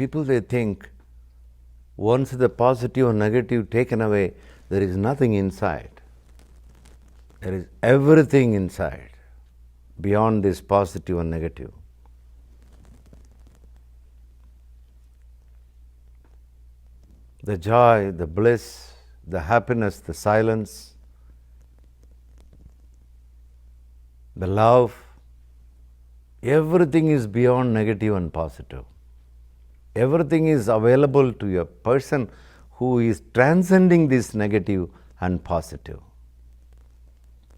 people, they think once the positive or negative taken away, there is nothing inside. There is everything inside beyond this positive and negative. The joy, the bliss, the happiness, the silence, the love, everything is beyond negative and positive. Everything is available to a person who is transcending this negative and positive,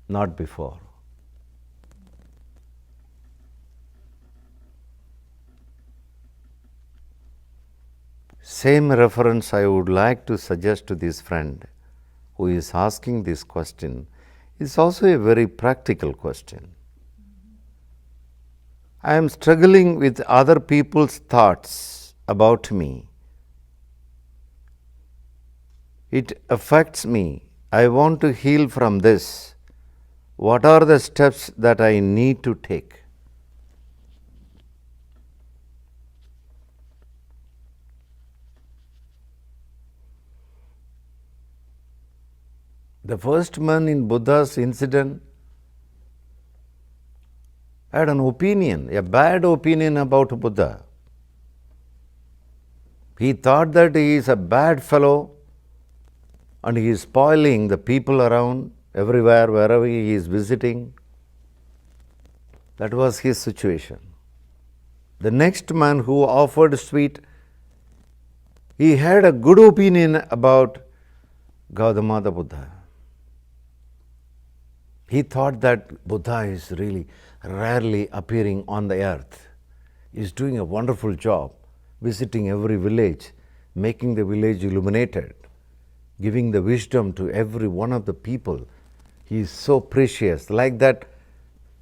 not before. Same reference I would like to suggest to this friend who is asking this question is also a very practical question. I am struggling with other people's thoughts about me. It affects me. I want to heal from this. What are the steps that I need to take? The first man in Buddha's incident had an opinion, a bad opinion about Buddha. He thought that he is a bad fellow and he is spoiling the people around everywhere, wherever he is visiting. That was his situation. The next man who offered sweet, he had a good opinion about Gautama the Buddha. He thought that Buddha is really rarely appearing on the earth. He is doing a wonderful job, visiting every village, making the village illuminated, giving the wisdom to every one of the people. He is so precious. Like that,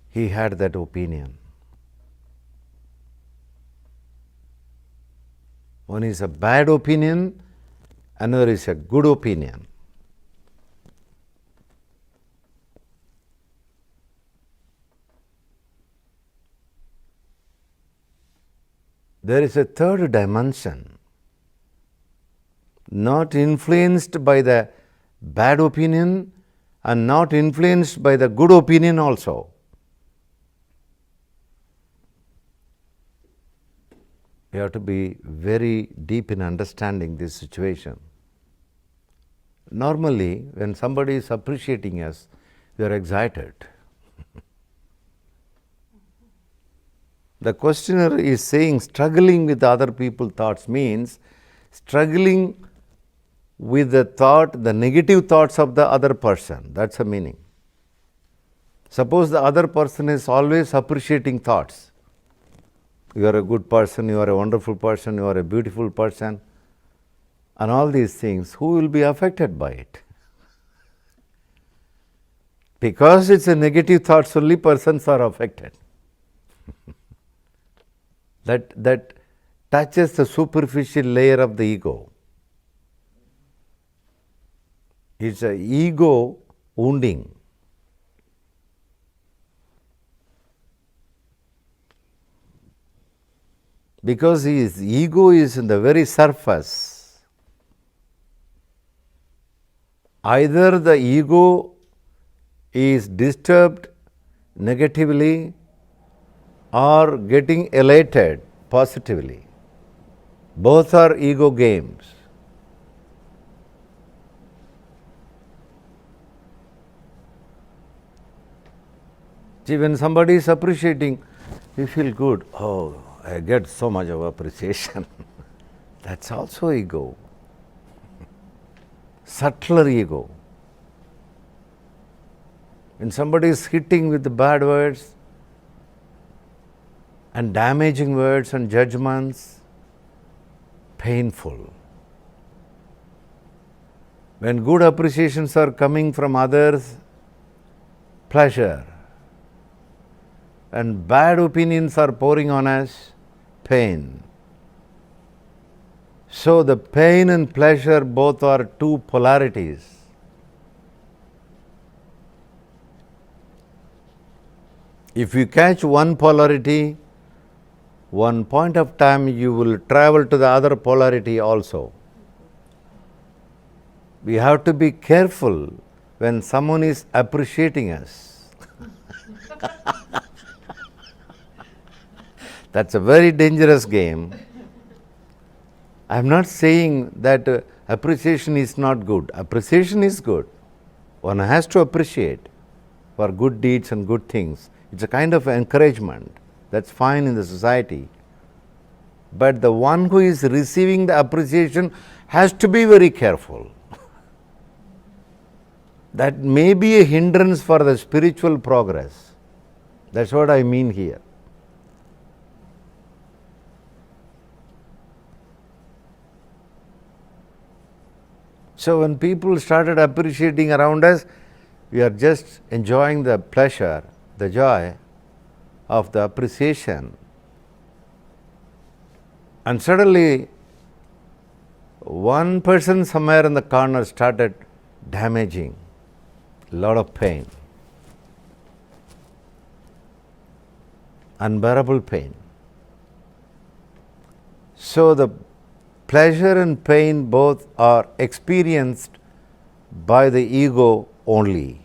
he had that opinion. One is a bad opinion, another is a good opinion. There is a third dimension, not influenced by the bad opinion and not influenced by the good opinion also. We have to be very deep in understanding this situation. Normally, when somebody is appreciating us, we are excited. The questioner is saying struggling with other people's thoughts means struggling with the thought, the negative thoughts of the other person. That's the meaning. Suppose the other person is always appreciating thoughts. You are a good person, you are a wonderful person, you are a beautiful person, and all these things, who will be affected by it? Because it's a negative thoughts, only persons are affected. That touches the superficial layer of the ego. It's an ego wounding. Because his ego is in the very surface. Either the ego is disturbed negatively or getting elated positively. Both are ego games. See, when somebody is appreciating, you feel good. Oh, I get so much of appreciation. That's also ego. Subtler ego. When somebody is hitting with the bad words and damaging words and judgments, painful. When good appreciations are coming from others, pleasure. And bad opinions are pouring on us, pain. So the pain and pleasure both are two polarities. If you catch one polarity, one point of time you will travel to the other polarity also. We have to be careful when someone is appreciating us. That's a very dangerous game. I am not saying that appreciation is not good. Appreciation is good. One has to appreciate for good deeds and good things. It's a kind of encouragement. That's fine in the society. But the one who is receiving the appreciation has to be very careful. That may be a hindrance for the spiritual progress. That's what I mean here. So when people started appreciating around us, we are just enjoying the pleasure, the joy of the appreciation. And suddenly, one person somewhere in the corner started damaging, a lot of pain, unbearable pain. So the pleasure and pain both are experienced by the ego only.